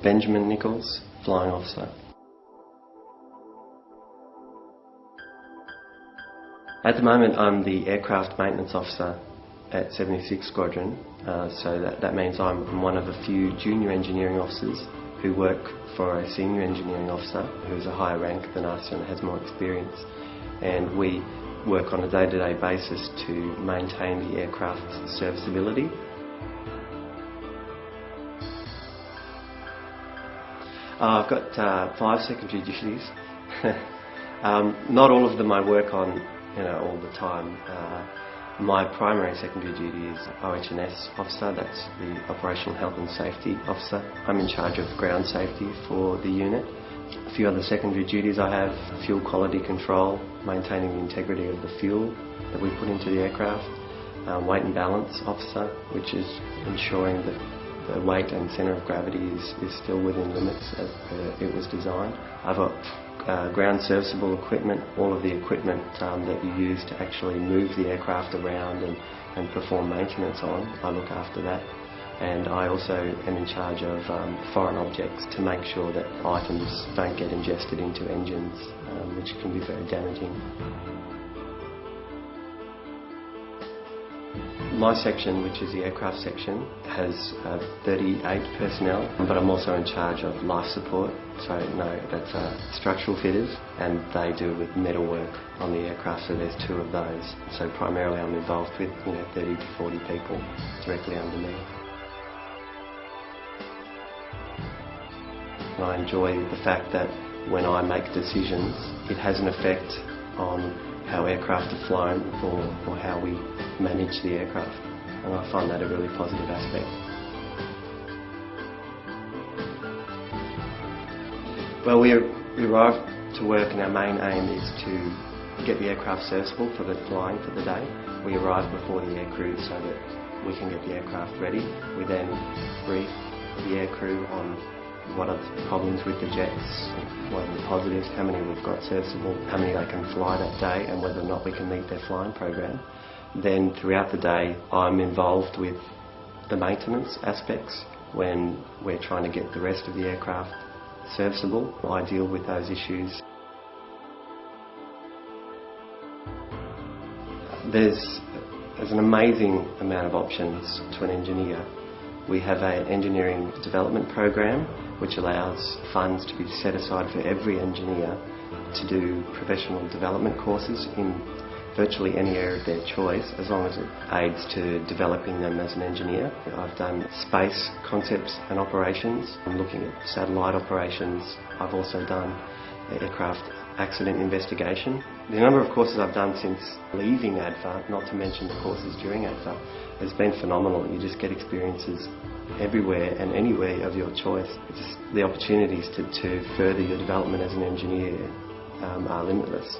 Benjamin Nichols, Flying Officer. At the moment I'm the Aircraft Maintenance Officer at 76 Squadron, so that means I'm one of a few junior engineering officers who work for a senior engineering officer who's a higher rank than us and has more experience. And we work on a day-to-day basis to maintain the aircraft's serviceability. I've got 5 secondary duties. Not all of them I work on all the time. My primary secondary duty is OH&S officer, that's the Operational Health and Safety Officer. I'm in charge of ground safety for the unit. A few other secondary duties I have: fuel quality control, maintaining the integrity of the fuel that we put into the aircraft, weight and balance officer, which is ensuring that the weight and centre of gravity is still within limits as it was designed. I've got ground serviceable equipment, all of the equipment that you use to actually move the aircraft around and perform maintenance on. I look after that. And I also am in charge of foreign objects to make sure that items don't get ingested into engines, which can be very damaging. My section, which is the aircraft section, has 38 personnel, but I'm also in charge of life support. So no, that's structural fitters, and they deal with metal work on the aircraft, so there's 2 of those. So primarily I'm involved with 30 to 40 people directly under me. And I enjoy the fact that when I make decisions, it has an effect on how aircraft are flown or how we manage the aircraft. And I find that a really positive aspect. Well, we arrive to work and our main aim is to get the aircraft serviceable for the flying for the day. We arrive before the aircrew so that we can get the aircraft ready. We then brief the aircrew on what are the problems with the jets, what are the positives, how many we've got serviceable, how many they can fly that day, and whether or not we can meet their flying program. Then throughout the day I'm involved with the maintenance aspects. When we're trying to get the rest of the aircraft serviceable, I deal with those issues. There's an amazing amount of options to an engineer. We have an engineering development program which allows funds to be set aside for every engineer to do professional development courses in virtually any area of their choice, as long as it aids to developing them as an engineer. I've done space concepts and operations. I'm looking at satellite operations. I've also done aircraft accident investigation. The number of courses I've done since leaving ADFA, not to mention the courses during ADFA, has been phenomenal. You just get experiences everywhere and anywhere of your choice. The opportunities to further your development as an engineer are limitless.